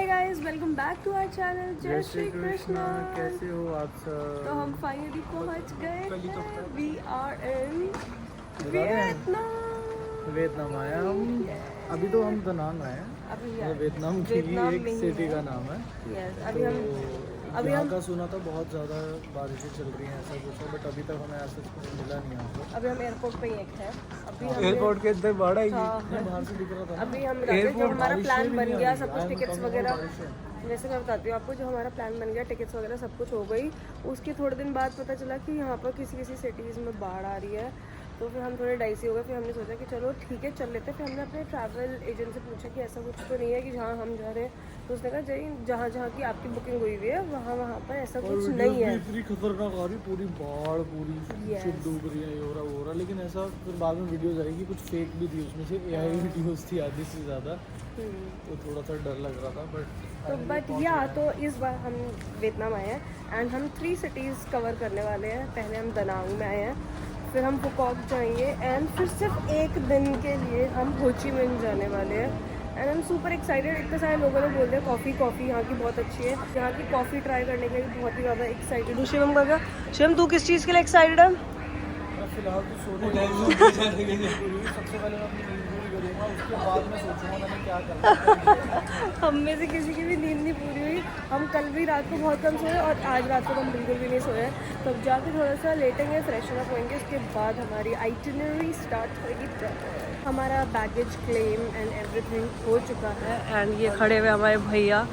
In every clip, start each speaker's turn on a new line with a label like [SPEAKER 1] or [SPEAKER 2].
[SPEAKER 1] Hi guys, welcome back to our channel Jai Shri Krishna.
[SPEAKER 2] कैसे हो आप सब?
[SPEAKER 1] तो हम फाइनली पहुंच गए। We are in Vietnam.
[SPEAKER 2] Vietnam आए हम। अभी तो हम दनांग आए हैं।
[SPEAKER 1] अभी
[SPEAKER 2] वियतनाम की एक सिटी का नाम है।
[SPEAKER 1] अभी
[SPEAKER 2] यहाँ
[SPEAKER 1] हम
[SPEAKER 2] का सुना था बहुत ज़्यादा बारिशें चल रही हैं, ऐसा कुछ है, बट अभी तक हमें ऐसा कुछ मिला नहीं हमको।
[SPEAKER 1] अभी हम एयरपोर्ट पे ही एक है। अभी
[SPEAKER 2] एयरपोर्ट के इधर बड़ा ही
[SPEAKER 1] हाँ।
[SPEAKER 2] बाहर से दिख रहा था।
[SPEAKER 1] अभी हम जो हमारा प्लान बन गया, सब कुछ टिकट्स वगैरह, जैसे मैं बताती हूँ आपको, जो हमारा प्लान बन गया, टिकट्स वगैरह सब कुछ हो गई। उसके थोड़े दिन बाद पता चला कि यहाँ पर किसी सिटीज़ में बाढ़ आ रही है। तो फिर हम थोड़े डाइसी हो गए। फिर हमने सोचा कि चलो ठीक है चल लेते। फिर हमने अपने ट्रैवल एजेंट से पूछा कि ऐसा कुछ तो नहीं है कि जहाँ हम जा रहे हैं। तो उसने कहा जहाँ जहाँ की आपकी बुकिंग हुई हुई है वहाँ पर ऐसा कुछ नहीं है।
[SPEAKER 2] इतनी खतरनाक आ रही, पूरी बाढ़, पूरी शिप डूब रही है, ये हो रहा। लेकिन ऐसा फिर बाद में वीडियोज आएगी, कुछ फेक भी थी उसमें से, AI वीडियोज थी आधी से ज़्यादा। तो थोड़ा सा डर लग रहा था, बट
[SPEAKER 1] तो इस बार हम वियतनाम आए हैं एंड हम 3 सिटीज़ कवर करने वाले हैं। पहले हम दनांग में आए हैं, फिर हम फुकॉक जाएंगे एंड फिर सिर्फ एक दिन के लिए हम हो ची मिन्ह जाने वाले हैं। And I am super excited. इतने सारे लोगों ने बोल दिया कॉफ़ी यहाँ की बहुत अच्छी है। यहाँ की कॉफ़ी ट्राई करने के लिए बहुत ही ज़्यादा एक्साइटेड हूँ। शिवम का क्या? शिवम तू किस चीज़ के लिए एक्साइटेड है?
[SPEAKER 2] फिलहाल तो सोने सबसे पहले मैं अपनी नींद पूरी करूँगा, उसके बाद मैं सोचूंगा मैंने क्या करना।
[SPEAKER 1] हम में से किसी की भी नींद नहीं पूरी हुई। हम कल भी रात को बहुत कम सोए और आज रात को हम बिल्कुल भी नहीं सोए। तो अब जाके थोड़ा सा लेटेंगे, फ्रेशन अप होंगे, उसके बाद हमारी आइटिनरी स्टार्ट होगी। हमारा बैगेज क्लेम एंड एवरीथिंग हो चुका है एंड ये खड़े हुए हमारे भैया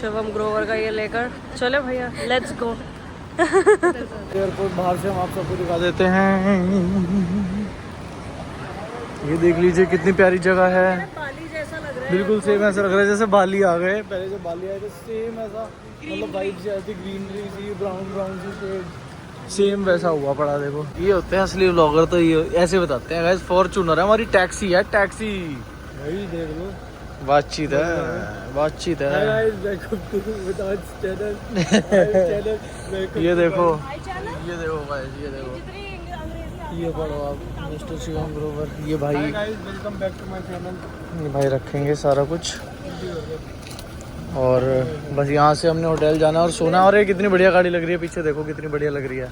[SPEAKER 1] शिवम ग्रोवर का ये लेकर। चले भैया, लेट्स गो।
[SPEAKER 2] एयरपोर्ट बाहर से हम आप सबको दिखा देते हैं। ये देख लीजिए कितनी प्यारी जगह है।
[SPEAKER 1] बाली जैसा लग रहा है,
[SPEAKER 2] बिल्कुल सेम ऐसा लग रहा है जैसे बाली आ गए। पहले जब बाली आए थे सेम ऐसा, मतलब वाइब जैसी, ग्रीनरी सी, ब्राउन सी शेड, सेम वैसा हुआ पड़ा। देखो ये होते हैं असली व्लॉगर, तो ये ऐसे बताते हैं गाइस। फॉर्च्यूनर है हमारी, टैक्सी है, टैक्सी। वही देख लो, बातचीत है। ये देखो गाइस, ये पढ़ो आप, मिस्टर शिवम ग्रोवर। ये भाई, welcome back to my channel. ये भाई रखेंगे सारा कुछ। और बस यहाँ से हमने होटल जाना और सोना। और ये कितनी बढ़िया गाड़ी लग रही है, पीछे देखो कितनी बढ़िया लग रही है,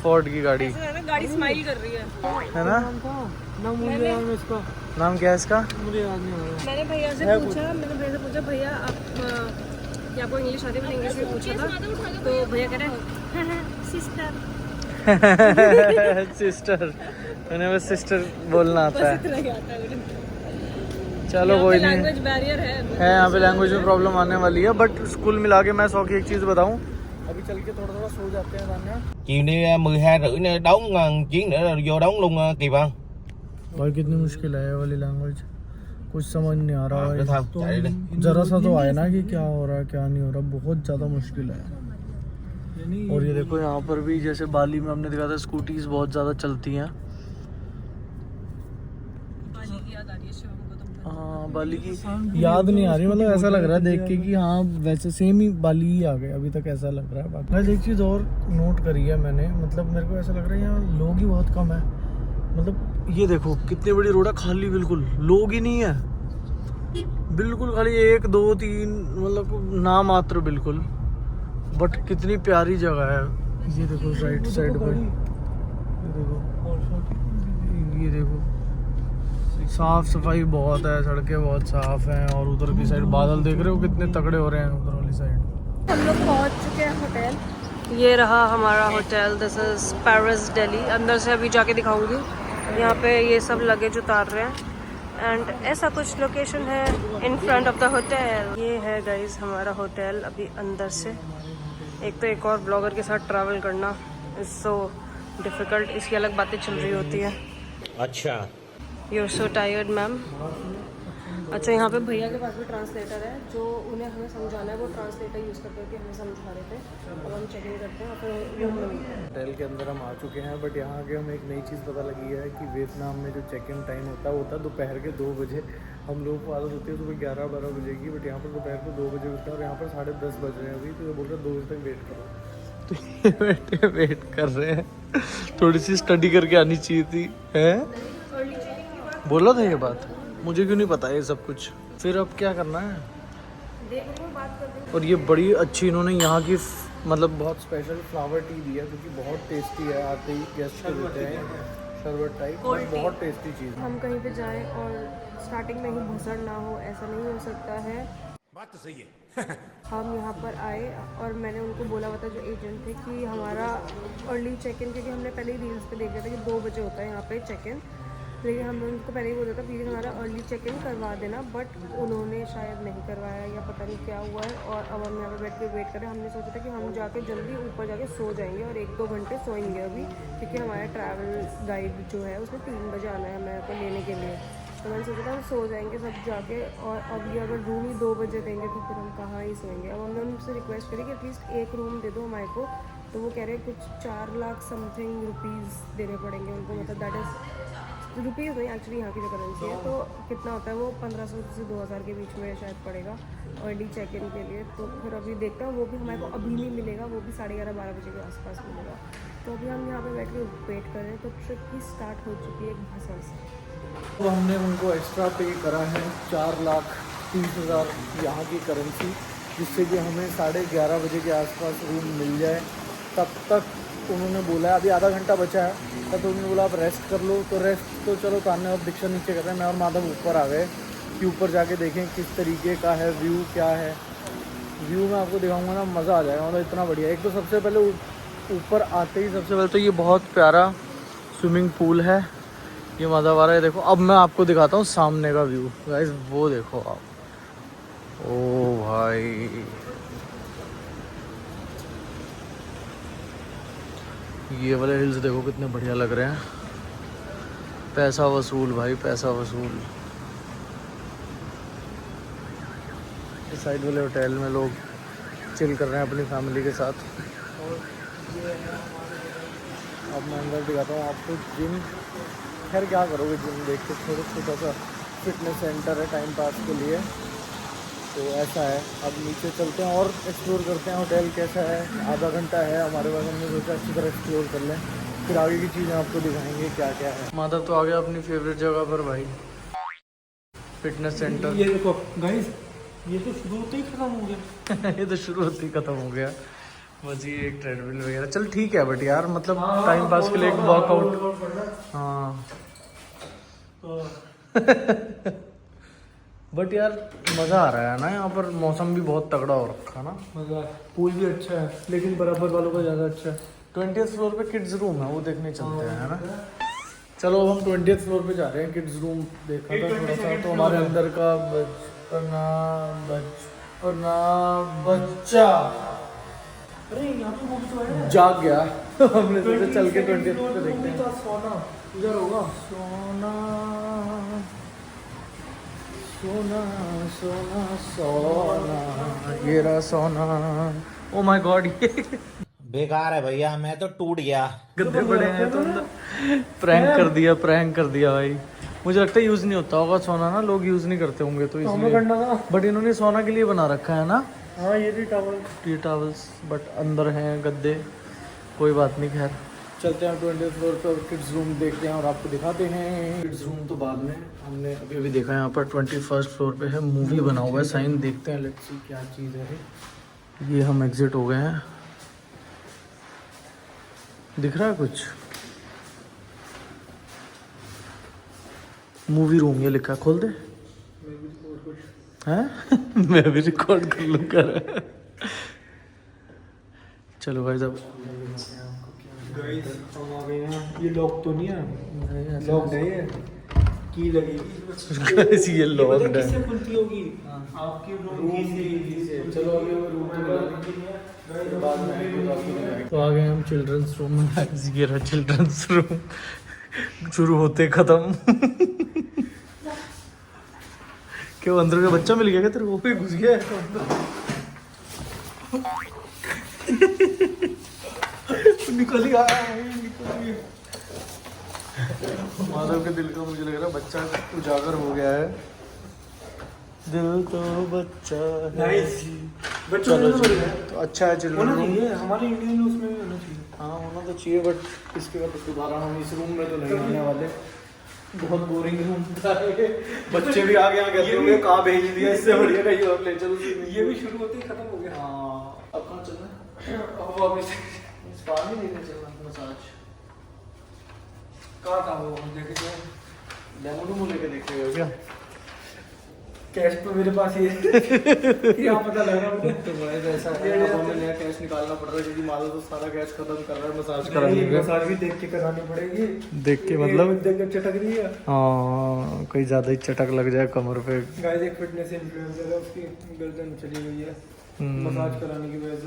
[SPEAKER 2] फोर्ड की गाड़ी।
[SPEAKER 1] गाड़ी स्माइल कर रही है
[SPEAKER 2] ना? नाम क्या है इसका?
[SPEAKER 1] मैंने भैया से पूछा भैया आप क्या आपको इंग्लिश आती है? मैंने इंग्लिश में पूछा था तो भैया कह रहे हैं सिस्टर।
[SPEAKER 2] सिस्टर, मैंने बस सिस्टर बोलना आता है। चलो कोई नहीं,
[SPEAKER 1] लैंग्वेज बैरियर है
[SPEAKER 2] यहाँ पे लैंग्वेज में प्रॉब्लम आने वाली है, बट स्कूल मिला के मैं 100 की एक चीज़ बताऊँ, अभी चल के थोड़ा सो जाते हैं।
[SPEAKER 3] Chiều đi 12:30 nữa đón chuyến nữa rồi vô đón luôn Kỳ Văn.
[SPEAKER 2] भाई कितनी मुश्किल है ये वाली लैंग्वेज, कुछ समझ नहीं आ रहा है।
[SPEAKER 3] Thôi, chạy đi.
[SPEAKER 2] जरा सा तो आए ना कि क्या हो रहा है क्या नहीं हो रहा, बहुत ज़्यादा मुश्किल है। और ये देखो यहाँ पर भी जैसे बाली में हमने देखा था स्कूटीज बहुत ज़्यादा चलती हैं। हाँ, बाली की याद नहीं आ रही, मतलब ऐसा लग रहा है देख के कि हाँ वैसे सेम ही बाली ही आ गए अभी तक, ऐसा लग रहा है। बाकी एक चीज़ और नोट करी है मैंने, मतलब मेरे को ऐसा लग रहा है यहाँ लोग ही बहुत कम है। मतलब ये देखो कितनी बड़ी रोड है, खाली, बिल्कुल लोग ही नहीं है, बिल्कुल खाली 1 2 3, मतलब ना मात्र बिल्कुल। बट कितनी प्यारी जगह है। ये देखो राइट साइड पर, ये देखो साफ सफाई बहुत है, सड़कें बहुत साफ हैं। और उधर की साइड बादल देख रहे हो कितने तगड़े हो रहे हैं उधर वाली साइड।
[SPEAKER 1] हम लोग पहुंच चुके हैं होटल। ये रहा हमारा hotel, this is Paris Delhi. अंदर से अभी जाके दिखाऊंगी। यहाँ पे ये सब लगेज उतार रहे हैं एंड ऐसा कुछ लोकेशन है in front of the hotel. ये है गाइज हमारा होटल। अभी अंदर से एक और ब्लॉगर के साथ ट्रैवल करना इज सो डिफिकल्ट, इसकी अलग बातें चल रही होती है।
[SPEAKER 3] अच्छा,
[SPEAKER 1] you are so tired ma'am. अच्छा, यहाँ पे भैया के पास भी ट्रांसलेटर है, जो उन्हें हमें समझाना है वो ट्रांसलेटर यूज़ करके हमें समझा रहे थे। अब हम चेक इन करते हैं और फिर रूम में
[SPEAKER 2] होटल के अंदर हम आ चुके हैं। बट यहाँ आके हमें एक नई चीज़ पता लगी है कि वियतनाम में जो चेक इन टाइम होता है दोपहर के 2 बजे। हम लोग को आदत होती है सुबह 11-12 बजे की, बट यहाँ पर दोपहर को 2 बजे होता है और यहाँ पर 10:30 बज रहे हैं अभी। तो ये बोल रहे 2 बजे तक वेट करो। तो ये बैठे वेट कर रहे हैं, थोड़ी सी स्टडी करके आनी चाहिए थी। है बोला था ये बात, मुझे क्यों नहीं पता ये सब कुछ। फिर अब क्या करना है?
[SPEAKER 1] देख रही हूँ, बात कर रही हूँ।
[SPEAKER 2] और ये बड़ी अच्छी इन्होंने यहाँ की मतलब बहुत स्पेशल फ्लावर टी दी है, क्योंकि बहुत टेस्टी है। आते ही गेस्ट को देते हैं शरबत टाइप, बहुत टेस्टी चीज़।
[SPEAKER 1] हम कहीं पे जाएं और स्टार्टिंग में ही भसड़ ना हो, ऐसा नहीं हो सकता है।
[SPEAKER 4] बात तो सही है।
[SPEAKER 1] हम यहाँ पर आए और मैंने उनको बोला हुआ था जो एजेंट थे कि हमारा अर्ली चेक इन, क्योंकि हमने पहले ही रील्स पे देखा था कि 2 बजे होता है यहाँ पे चेक इन, लेकिन हमने उनको पहले ही बोला था प्लीज़ हमारा अर्ली चेक इन करवा देना, बट उन्होंने शायद नहीं करवाया या पता नहीं क्या हुआ है। और अब हम यहाँ पे बैठ के वेट करें। हमने सोचा था कि हम जाके जल्दी ऊपर जाके सो जाएंगे और 1-2 घंटे सोएंगे अभी, क्योंकि हमारा ट्रैवल गाइड जो है उसने 3 बजे आना है हमें को लेने के लिए। तो मैंने सोचा था हम सो जाएंगे सब जाके, और अब ये अगर रूम ही 2 बजे देंगे तो फिर हम कहाँ ही सोएंगे। अब हमने उनसे रिक्वेस्ट करी कि एटलीस्ट एक रूम दे दो हमारे को, तो वो कह रहे हैं कुछ 4 लाख समथिंग रुपीज़ देने पड़ेंगे उनको, मतलब दैट इज़ रुपीज़ नहीं, एक्चुअली यहाँ की जो करेंसी है। तो कितना होता है वो 1500 से 2000 के बीच में शायद पड़ेगा अर्ली चेक इन के लिए। तो फिर अभी देखते हैं, वो भी हमारे को अभी नहीं मिलेगा, वो भी 11:30-12 बजे के आसपास मिलेगा। तो अभी हम यहाँ पे बैठ के वेट कर रहे हैं। तो ट्रिप भी स्टार्ट हो चुकी है एक भसड़ से।
[SPEAKER 2] तो हमने उनको एक्स्ट्रा पे करा है 4,30,000 यहाँ की करेंसी, जिससे कि हमें 11:30 बजे के आसपास रूम मिल जाए। तब तक उन्होंने बोला है अभी आधा घंटा बचा है, तब तो उन्होंने बोला आप रेस्ट कर लो। तो रेस्ट तो चलो तान्या और दीक्षा नीचे कर रहे हैं, मैं और माधव ऊपर आ गए कि ऊपर जाके देखें किस तरीके का है व्यू, क्या है व्यू। मैं आपको दिखाऊंगा ना, मज़ा आ जाएगा, मतलब इतना बढ़िया। एक तो सबसे पहले ऊपर आते ही सबसे पहले तो ये बहुत प्यारा स्विमिंग पूल है, ये मज़ा आ रहा है। देखो अब मैं आपको दिखाता हूँ सामने का व्यू गाइस, वो देखो आप, ओ भाई ये वाले हिल्स देखो कितने बढ़िया लग रहे हैं। पैसा वसूल भाई, पैसा वसूल। इस साइड वाले होटल में लोग चिल कर रहे हैं अपनी फैमिली के साथ। और ये है अब मैं अंदर दिखाता हूँ आपको जिम। खैर क्या करोगे जिम देख के, थोड़ा छोटा सा फिटनेस सेंटर है टाइम पास के लिए, तो ऐसा है। अब नीचे चलते हैं और एक्सप्लोर करते हैं होटल कैसा है। आधा घंटा है हमारे पास, हमने सोचा अच्छी तरह एक्सप्लोर कर लें, फिर आगे की चीज़ें आपको दिखाएंगे क्या क्या है। माधव तो आ गया अपनी फेवरेट जगह पर भाई, फिटनेस सेंटर।
[SPEAKER 5] ये देखो गाइस, ये तो शुरू होते ही खत्म हो गया।
[SPEAKER 2] ये तो शुरू होते ही खत्म हो गया, बस ये एक ट्रेडमिल वगैरह। चल ठीक है बट यार मतलब टाइम पास के लिए एक वर्कआउट। हाँ बट यार मज़ा आ रहा है ना यहाँ पर, मौसम भी बहुत तगड़ा हो रखा ना।
[SPEAKER 5] मजा, पूल भी अच्छा है, लेकिन बराबर वालों का ज़्यादा अच्छा है।
[SPEAKER 2] 20th फ्लोर पे किड्स रूम है, वो देखने चलते हैं है ना। चलो अब हम 20th फ्लोर पे जा रहे हैं। किड्स रूम देखा था थोड़ा सा, तो हमारे अंदर का बच्चा
[SPEAKER 5] अरे यहाँ पे वो भी तो है,
[SPEAKER 2] जाग गया। हमने सोचा चल के 20th पे देखते हैं।
[SPEAKER 5] सोना इधर होगा।
[SPEAKER 2] सोना सोना सोना सोना, ये रहा सोना। ओ माय गॉड, ये
[SPEAKER 3] बेकार है भैया, मैं तो टूट गया।
[SPEAKER 2] गद्दे पड़े हैं तो प्रैंक कर दिया भाई। मुझे लगता है यूज़ नहीं होता होगा सोना ना, लोग यूज़ नहीं करते होंगे तो इसलिए।
[SPEAKER 5] करना था।
[SPEAKER 2] बट इन्होंने सोना के लिए बना रखा है ना
[SPEAKER 5] हाँ ये भी टावल,
[SPEAKER 2] टी टॉवल्स, बट अंदर हैं गद्दे। कोई बात नहीं, खैर चलते हैं 20th फ्लोर पर किड्स रूम देखते हैं और आपको दिखाते हैं। किड्स रूम तो बाद में, हमने अभी अभी देखा यहाँ पर 21st फ्लोर पे है, मूवी बना हुआ है साइन। देखते हैं, लेट्स सी क्या चीज़ है। ये हम एग्जिट हो गए हैं, दिख रहा है कुछ। मूवी रूम ये लिखा है, खोल दे। हैं मैं भी रिकॉर्ड कर लूँगा। चलो भाई साहब,
[SPEAKER 5] हम आ गए हैं। ये लॉक तो नहीं है, लॉक है ये, की लगेगी।
[SPEAKER 2] ये लॉक है,
[SPEAKER 5] किससे खुलती होगी? आपके रूम से।
[SPEAKER 2] चलो अभी रूम में बाद में तो आ गए हम चिल्ड्रंस रूम में। ये रहा चिल्ड्रंस रूम, शुरू होते खत्म। क्यों अंदर का बच्चा मिल गया क्या तेरे को? कोई घुस गया है निकल गया। माधव के दिल का मुझे लग रहा है बच्चा उजागर हो गया है। दिल तो बच्चा है। चलो तो अच्छा है चिल्ड्रन रूम।
[SPEAKER 5] हमारे इंडियन में उसमें भी होना चाहिए।
[SPEAKER 2] हाँ होना तो चाहिए, बट इसके बाद दोबारा हम इस रूम में तो नहीं आने वाले। बहुत बोरिंग रूम था ये। बच्चे भी आगे आगे कहते होंगे कहाँ भेज दिया, इससे बढ़िया कहीं और ले चलो।
[SPEAKER 5] ये भी शुरू होते ही खत्म हो गया।
[SPEAKER 2] हाँ, अब कहाँ चलना है?
[SPEAKER 5] अब वापस
[SPEAKER 2] स्पा नहीं लेके चलना, मसाज।
[SPEAKER 5] कहाँ था वो, हम देखे थे।
[SPEAKER 2] डेमो लेके देखे हो क्या?
[SPEAKER 5] कैश तो मेरे पास ही है। यहाँ पता लग रहा है
[SPEAKER 2] तो भाई ऐसा है, अब हमें नया कैश निकालना पड़ रहा है क्योंकि माधव तो सारा कैश खत्म कर रहा है मसाज कराने
[SPEAKER 5] मुझे।
[SPEAKER 2] में।
[SPEAKER 5] मसाज भी देख के करानी पड़ेगी।
[SPEAKER 2] देख के मतलब
[SPEAKER 5] देख के चटक रही है।
[SPEAKER 2] हाँ, कोई ज्यादा ही चटक लग जाए कमर पे।
[SPEAKER 5] गाइस एक फिटनेस इन्फ्लुएंसर है, उसकी गर्दन चली गई है मसाज कराने की वजह से।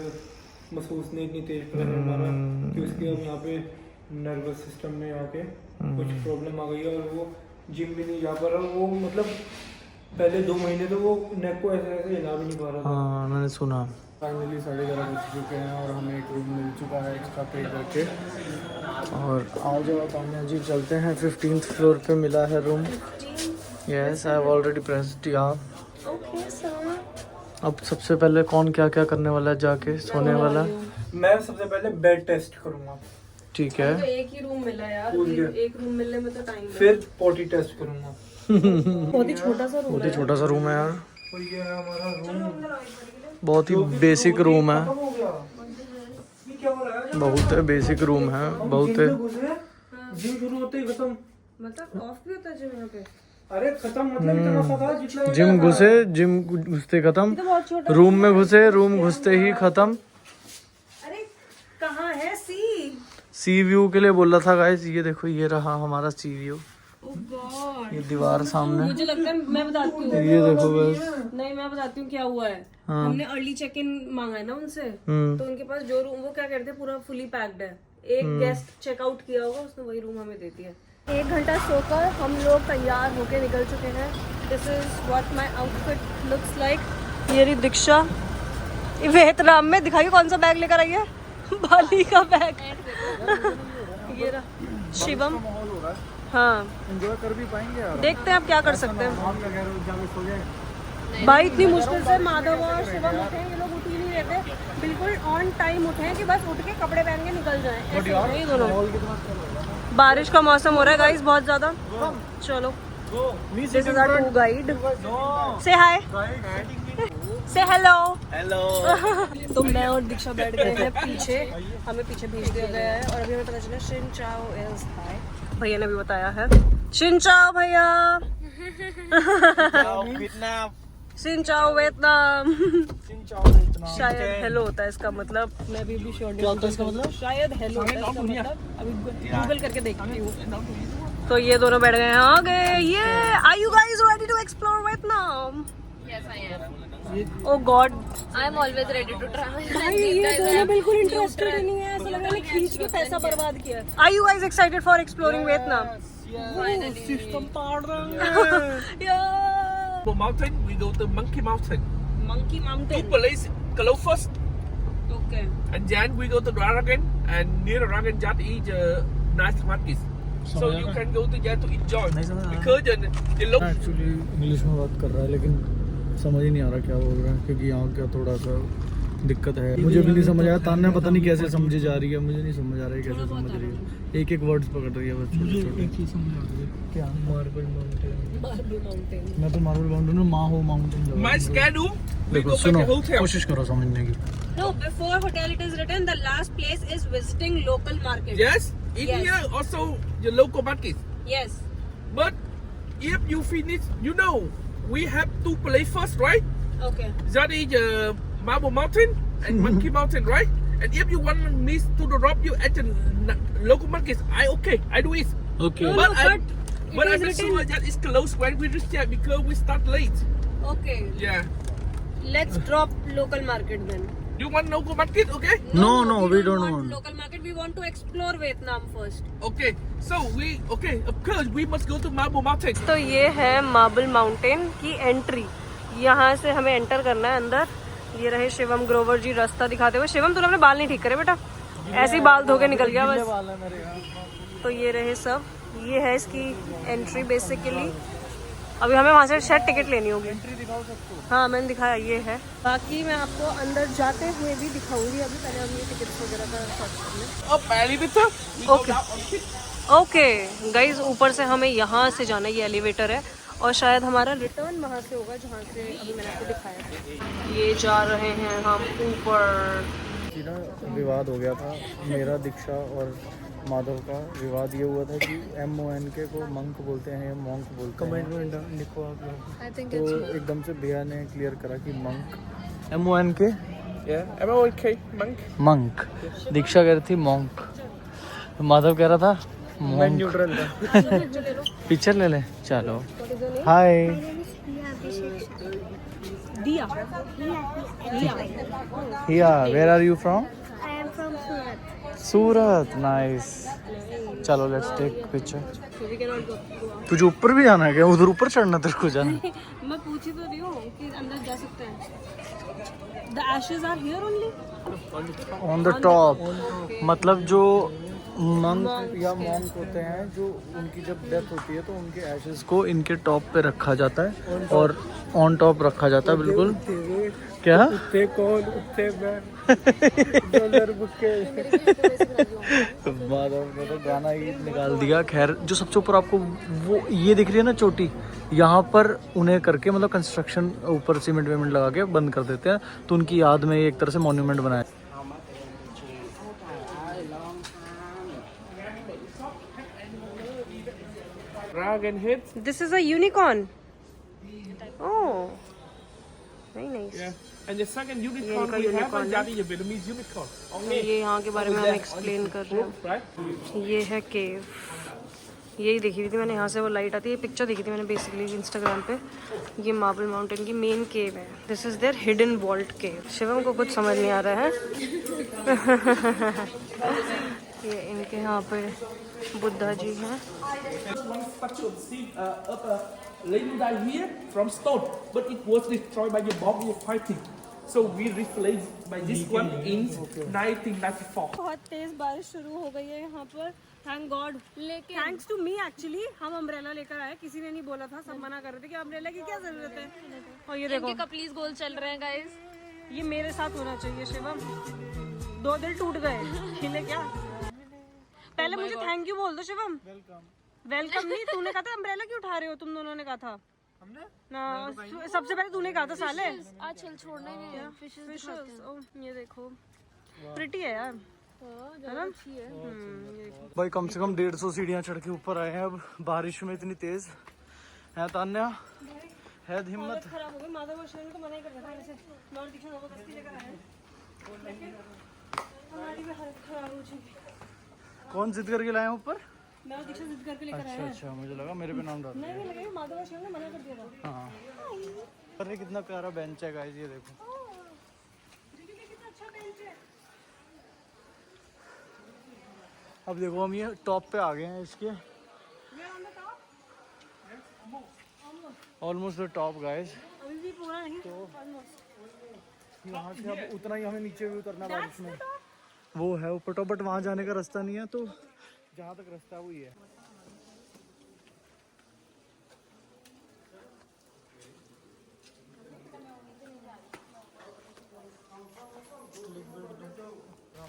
[SPEAKER 5] मसूस ने इतनी तेज प्रेशर मारा कि उसके अब यहाँ पे नर्वस सिस्टम में आके कुछ प्रॉब्लम आ गई है और वो जिम भी नहीं जा पा रहा। वो मतलब पहले 2 महीने तो वो नेक को ऐसे ऐसे हिला भी नहीं पा रहा था।
[SPEAKER 2] हाँ, मैंने सुना। फाइनली 11:30 बज चुके हैं और हमें एक रूम मिल चुका है एक्स्ट्रा पे करके। और आ जाओ तान्या जी, चलते हैं। 15th फ्लोर पे मिला है room. Yes, I have already pressed यार।
[SPEAKER 1] Okay sir.
[SPEAKER 2] अब सबसे पहले कौन क्या क्या करने वाला है जाके सोने वाला?
[SPEAKER 5] मैं सबसे पहले बेड टेस्ट करूंगा।
[SPEAKER 2] ठीक है।
[SPEAKER 1] तो एक ही रूम मिला यार, एक रूम मिलने में तो टाइम है।
[SPEAKER 5] फिर पोटी टेस्ट करूंगा।
[SPEAKER 1] बहुत ही छोटा सा रूम
[SPEAKER 2] बहुत ही छोटा सा रूम है यार,
[SPEAKER 5] और ये है हमारा रूम।
[SPEAKER 2] बहुत ही बेसिक रूम है,
[SPEAKER 5] खत्म हो गया। ये क्या हो रहा है?
[SPEAKER 2] बहुत बेसिक रूम है, बहुत
[SPEAKER 5] जिम में घुस रहे हैं, जिम शुरू होते ही खत्म।
[SPEAKER 1] मतलब ऑफ भी होता है जिम यहाँ पे?
[SPEAKER 5] अरे खत्म मतलब इतना सा था जितना
[SPEAKER 2] जिम घुसे, जिम घुसते खत्म,
[SPEAKER 1] तो बहुत छोटा।
[SPEAKER 2] रूम में घुसे, रूम घुसते ही खत्म।
[SPEAKER 1] अरे कहाँ है
[SPEAKER 2] सी व्यू के लिए बोला था गाइस, ये देखो ये रहा हमारा सी व्यू।
[SPEAKER 1] ओह गॉड,
[SPEAKER 2] ये दीवार सामने,
[SPEAKER 1] मुझे लगता है मैं बताती हूँ।
[SPEAKER 2] ये देखो बस।
[SPEAKER 1] नहीं मैं बताती हूँ क्या हुआ है।
[SPEAKER 2] हाँ।
[SPEAKER 1] हमने अर्ली चेक इन मांगा है ना उनसे, तो उनके पास जो रूम वो क्या करते हैं पूरा फुली पैक्ड है। एक गेस्ट चेकआउट किया होगा, उसने वही रूम हमें दे दिया। 1 घंटा सोकर हम लोग तैयार होके निकल चुके हैं। This is what my outfit looks like. ये रही दीक्षा, वियतनाम में दिखाइए कौन सा बैग लेकर आई है। बाली का बैग। ये रहा शिवम। हाँ,
[SPEAKER 2] एंजॉय कर भी पाएंगे यार।
[SPEAKER 1] देखते हैं आप क्या कर सकते हैं। भाई इतनी मुश्किल से माधव और शिवम उठे हैं, ये लोग उठ ही नहीं रहते। बिल्कुल ऑन टाइम उठे हैं कि बस उठ के कपड़े पहन के निकल जाएं। ऐसे उठे हैं ये दोनों। बारिश का मौसम हो रहा है गाइस बहुत ज्यादा। चलो, this is our tour guide. Say hi, से हेलो। तो मैं और दीक्षा बैठ गए हैं पीछे, हमें पीछे भेज दिया गया है और अभी हमें पता चला शिन चाओ इज हाय। भैया ने भी बताया है शिन चाओ भैया। शिन चाओ वियतनाम। शायद हेलो होता है इसका मतलब, मैं भी श्योर नहीं हूं इसका मतलब। शायद हेलो होता है इसका मतलब, अभी गूगल करके देखती हूँ। तो ये दोनों बैठ गए हैं आगे। ये are you guys ready to explore Vietnam?
[SPEAKER 6] Yes, I am.
[SPEAKER 1] Oh God,
[SPEAKER 6] I am always ready to travel.
[SPEAKER 1] ये दोनों बिल्कुल इंटरेस्टेड नहीं है। ऐसा लग रहा है खींच के पैसा बर्बाद किया। Are you guys excited for exploring Vietnam?
[SPEAKER 2] सिस्टम पाड़
[SPEAKER 7] Mountain, we go to Monkey Mountain.
[SPEAKER 1] Monkey
[SPEAKER 7] Two
[SPEAKER 1] mountain.
[SPEAKER 7] place close first,
[SPEAKER 1] okay,
[SPEAKER 7] and then we go to Dragon, and near Dragon that is nice monkeys. So you can go to there to enjoy because the look.
[SPEAKER 2] Actually English में बात कर रहा है लेकिन समझ ही नहीं आ रहा क्या बोल रहा है, क्योंकि यहाँ का थोड़ा सा दिक्कत है। मुझे भी नहीं समझ आया, तान्या पता नहीं कैसे समझे जा रही है, मुझे नहीं समझ आ रहा है कैसे समझ रही है। एक एक वर्ड्स पकड़ रही है बस छोटे छोटे। एक चीज समझ आ रही है क्या? Marble mountain.
[SPEAKER 1] Marble mountain.
[SPEAKER 2] मैं तो मार्बल माउंटेन में माहो माउंटेन।
[SPEAKER 7] My schedule, we
[SPEAKER 2] देखो
[SPEAKER 7] go back
[SPEAKER 2] सुनो,
[SPEAKER 7] to hotel.
[SPEAKER 2] कोशिश करो समझने की।
[SPEAKER 1] No, before hotel it is written the last place is visiting local market.
[SPEAKER 7] Yes, in
[SPEAKER 1] Yes.
[SPEAKER 7] here also the local monkeys.
[SPEAKER 1] Yes.
[SPEAKER 7] But if you finish, you know, we have two place first, right?
[SPEAKER 1] Okay.
[SPEAKER 7] That is Marble Mountain and Monkey Mountain, right? And if you want me to drop you at the local monkeys, I do it.
[SPEAKER 2] Okay
[SPEAKER 1] No,
[SPEAKER 7] But
[SPEAKER 1] no,
[SPEAKER 7] I,
[SPEAKER 1] but
[SPEAKER 7] but
[SPEAKER 1] it
[SPEAKER 7] I'm
[SPEAKER 1] is
[SPEAKER 7] sure
[SPEAKER 1] written-
[SPEAKER 7] that it's closed when we reach there because we start late.
[SPEAKER 1] Okay.
[SPEAKER 7] Yeah.
[SPEAKER 1] Let's drop local market then.
[SPEAKER 7] You want local market? Okay.
[SPEAKER 2] No, we don't
[SPEAKER 1] want
[SPEAKER 2] want.
[SPEAKER 1] local market. We want to explore Vietnam first.
[SPEAKER 7] Okay. So of course we must go to Marble Mountain.
[SPEAKER 1] तो ये है marble mountain की entry. यहाँ से हमें enter करना है अंदर। ये रहे शिवम ग्रोवर जी रास्ता दिखाते हुए। शिवम तूने अपने बाल नहीं ठीक करे बेटा, ऐसे ही बाल धो के निकल गया बस। तो ये रहे सब, ये है इसकी एंट्री बेसिकली। अभी हमें वहाँ से शायद टिकट लेनी होगी। हाँ मैंने दिखाया, ये है। बाकी मैं आपको अंदर जाते हुए भी दिखाऊंगी। अभी पहले हम ये टिकट वगैरह का सर्च कर लें।
[SPEAKER 7] Up elevator. We go
[SPEAKER 1] Okay.
[SPEAKER 7] down on it.
[SPEAKER 1] Okay guys, ऊपर से हमें यहाँ से जाना है, ये एलिवेटर है और शायद हमारा रिटर्न वहाँ से होगा जहाँ से अभी मैंने आपको दिखाया था। ये जा रहे हैं हम ऊपर।
[SPEAKER 2] ना विवाद हो गया था मेरा, दीक्षा और माधव का विवाद ये हुआ था कि MONK को मंक बोलते हैं या मॉन्क बोलते हैं। कमेंट में लिखो आप लोग। तो एकदम से भैया ने क्लियर करा कि monk MONK
[SPEAKER 7] MONK, monk.
[SPEAKER 2] Monk, Diksha कह रही थी मॉन्क, माधव कह रहा था
[SPEAKER 5] मैं न्यूट्रल था।
[SPEAKER 2] पिक्चर ले ले चलो। Hi
[SPEAKER 1] Diya.
[SPEAKER 2] Hiya, where are you from?
[SPEAKER 8] I am from Surat.
[SPEAKER 2] Surat, nice. चलो लेट्स टेक पिक्चर। तुझे ऊपर भी जाना है क्या? उधर ऊपर चढ़ना तेरे को जाना?
[SPEAKER 1] मैं पूछी तो रही हूँ कि अंदर जा सकते हैं। The ashes are here only.
[SPEAKER 2] On the top, मतलब जो मंक या मॉन्क होते हैं, जो उनकी जब डेथ होती है तो उनके एशेस को इनके टॉप पे रखा जाता है और ऑन टॉप रखा जाता है। बिल्कुल। क्या
[SPEAKER 5] उत्ते कौन उत्ते मैं
[SPEAKER 2] माधव ने तो गाना ही निकाल दिया। खैर, जो सबसे ऊपर आपको वो ये दिख रही है ना चोटी, यहाँ पर उन्हें करके मतलब कंस्ट्रक्शन ऊपर सीमेंट वेमेंट लगा के बंद कर देते हैं, तो उनकी याद में एक तरह से मॉन्यूमेंट बनाया।
[SPEAKER 7] Dragon head.
[SPEAKER 1] This is a unicorn. Oh, very nice.
[SPEAKER 7] Yeah. And the second unicorn
[SPEAKER 1] इनका
[SPEAKER 7] we have,
[SPEAKER 1] unicorn
[SPEAKER 7] that is a Vietnamese unicorn.
[SPEAKER 1] ये यहाँ के बारे में हम एक्सप्लेन कर रहे हैं।
[SPEAKER 7] Right?
[SPEAKER 1] ये है केव, यही देखी थी मैंने, यहाँ से वो लाइट आती है। ये पिक्चर देखी थी मैंने बेसिकली इंस्टाग्राम पे। ये मार्बल माउंटेन की मेन केव है। This is there hidden vault cave. Shivam को कुछ समझ नहीं आ रहा है। ये इनके यहाँ पे बुद्धा जी हैं।
[SPEAKER 7] One statue of Leninda here from stone, but it was destroyed by the bomb we were fighting. So we replaced by this one in 1994.
[SPEAKER 1] बहुत तेज बारिश शुरू हो गई है यहाँ पर। Thank God, thanks to me actually. हम अम्ब्रेला लेकर आए, किसी ने नहीं बोला था, सब मना कर रहे थे कि अम्ब्रेला की क्या जरूरत है। और ये देखो,
[SPEAKER 6] इनके कपलीज गोल चल रहे हैं गाइस।
[SPEAKER 1] ये मेरे साथ होना चाहिए शिवम। 2 दिल टूट गए, खिले क्या। पहले मुझे थैंक यू बोल दो शिवम। वेलकम नहीं, तूने कहा था अम्ब्रेला क्यों उठा रहे हो, तुम दोनों ने कहा था ना। सबसे पहले तूने कहा था साले।
[SPEAKER 6] आज चल छोड़ना ही नहीं है। फिशेस
[SPEAKER 1] ये देखो, प्रिटी है यार, है ना।
[SPEAKER 2] भाई कम से कम 150 सीढ़ियाँ चढ़ के ऊपर आए हैं। अब बारिश में इतनी तेज है, तान्या है हिम्मत।
[SPEAKER 1] खराब हो गई। माधव और शिवम तो मना ही कर रहा था, मैं और दीक्षा जबरदस्ती लेकर आए, लेकिन हमारी भी हालत खराब हो चुकी।
[SPEAKER 2] कौन जिद करके लाए हैं ऊपर?
[SPEAKER 1] मैं और दीक्षा जिद करके लेकर आए।
[SPEAKER 2] अच्छा, मुझे लगा मेरे पे नाम डाल।
[SPEAKER 1] नहीं लगे, माधव और शिवम ने मना कर दिया था।
[SPEAKER 2] हाँ, अरे कितना प्यारा बेंच है गाइस, ये देखो। अब देखो हम ये टॉप पे आ गए हैं इसके, ऑलमोस्ट द टॉप गाइस।
[SPEAKER 1] अभी भी पूरा नहीं,
[SPEAKER 2] यहाँ से अब उतना ही हमें नीचे भी उतरना बारिश में। वो है ऊपर टॉप, बट वहाँ जाने का रास्ता नहीं है, तो जहाँ तक रास्ता है वही है।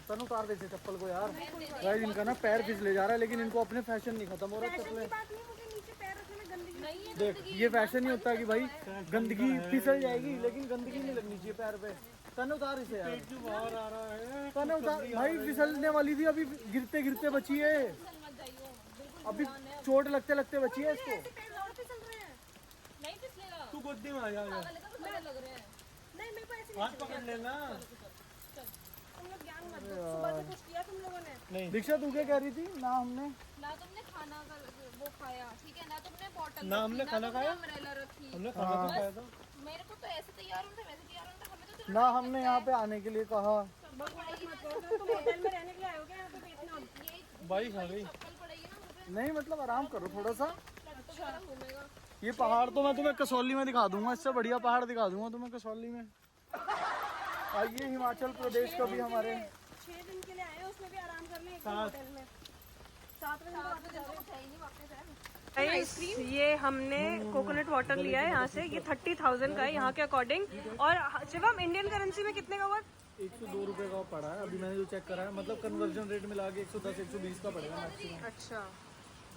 [SPEAKER 2] तनु उतार देते चप्पल को यार। गाइस इनका ना पैर फिसले जा रहा है, लेकिन इनको अपने फैशन नहीं खत्म हो रहा चप्पलें। देख, ये फैशन नहीं होता कि भाई गंदगी फिसल जाएगी, लेकिन गंदगी नहीं लगनी चाहिए पैर पे। तनु उतार इसे यार, बाहर आ रहा है। तनु उतार भाई, फिसलने वाली थी, अभी गिरते गिरते बची है, अभी चोट लगते लगते बची है इसको।
[SPEAKER 5] तू गोदी में आ जा, हाथ पकड़ लेना।
[SPEAKER 2] नहीं दीक्षा, तू क्या कह रही थी? ना हमने
[SPEAKER 6] खाना वो खाया, ठीक है ना, तुमने बॉटल
[SPEAKER 5] ना हमने खाना खाया,
[SPEAKER 6] अम्ब्रेला रखी।
[SPEAKER 5] हमने खाना तो खाया था।
[SPEAKER 6] मेरे को तो ऐसे तैयार होना था, वैसे तैयार होना था। हमें तो
[SPEAKER 2] ना हमने यहाँ पे आने के लिए कहा।
[SPEAKER 1] तुम होटल में रहने के लिए आए हो क्या? यहाँ पे इतना
[SPEAKER 5] बाई खा गई।
[SPEAKER 2] नहीं मतलब आराम करो थोड़ा सा। ये पहाड़ तो मैं तुम्हें कसौली में दिखा दूंगा, इससे बढ़िया पहाड़ दिखा दूंगा तुम्हें कसौली में। आइए हिमाचल प्रदेश का भी हमारे
[SPEAKER 1] 6 दिन के लिए आए, उसमें भी आराम कर लें होटल में। 7वें दिन ये हमने कोकोनट वाटर लिया है यहाँ से। ये 30,000 का है यहाँ के अकॉर्डिंग। और शिवम, इंडियन करेंसी में कितने का हुआ?
[SPEAKER 2] 102 रुपये का पड़ा है अभी मैंने जो चेक करा है, मतलब कन्वर्जन रेट मिला के 110-120 का पड़ेगा मैक्सिमम।
[SPEAKER 1] अच्छा,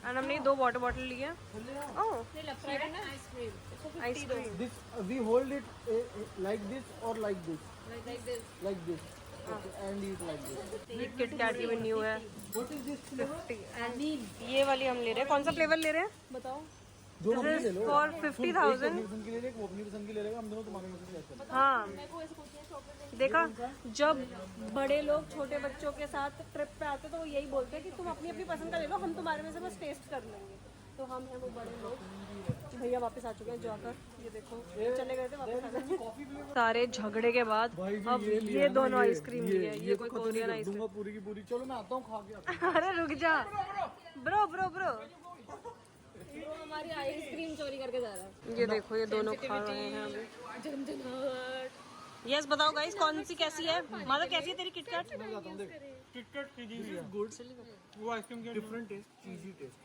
[SPEAKER 1] एंड हमने 2 वाटर बॉटल लिए। ओह ice cream.
[SPEAKER 2] This we hold it like this or like this. Like this. Okay, and eat like this.
[SPEAKER 1] ये किट कैट की भी न्यू है।
[SPEAKER 2] What is this?
[SPEAKER 1] 50 एंड ये वाली हम ले रहे हैं। कौन सा फ्लेवर ले रहे हैं बताओ?
[SPEAKER 2] दोनों अपनी ले लो।
[SPEAKER 1] फॉर 50,000।
[SPEAKER 2] अपनी पसंद की ले ले, वो अपनी पसंद की ले लेगा, हम दोनों तुम्हारे में से लेते हैं।
[SPEAKER 1] हाँ देखा, जब बड़े लोग छोटे बच्चों के साथ ट्रिप पे आते तो वो यही बोलते हैं कि तुम अपनी अपनी पसंद का ले लो, हम तुम्हारे में से बस टेस्ट कर लेंगे। तो हम हैं वो बड़े लोग। भैया वापस आ चुके हैं जाकर, ये देखो चले गए थे वापस आ गए। सारे झगड़े के बाद अब ये दोनों आइसक्रीम लिए। ये कोई कोरियन आइसक्रीम
[SPEAKER 2] पूरी की पूरी। चलो मैं आता हूँ खा के।
[SPEAKER 1] अरे रुक जा ब्रो ब्रो ब्रो।
[SPEAKER 6] हमारी आइसक्रीम चोरी करके जा रहा है।
[SPEAKER 1] ये देखो ये दोनों खा रहे हैं अभी। यस बताओ गाइस कौन सी कैसी है? माधव कैसी है तेरी किटकैट?
[SPEAKER 5] किटकैट चीजी है, गुड। वो आइसक्रीम के डिफरेंट टेस्ट, चीजी टेस्ट।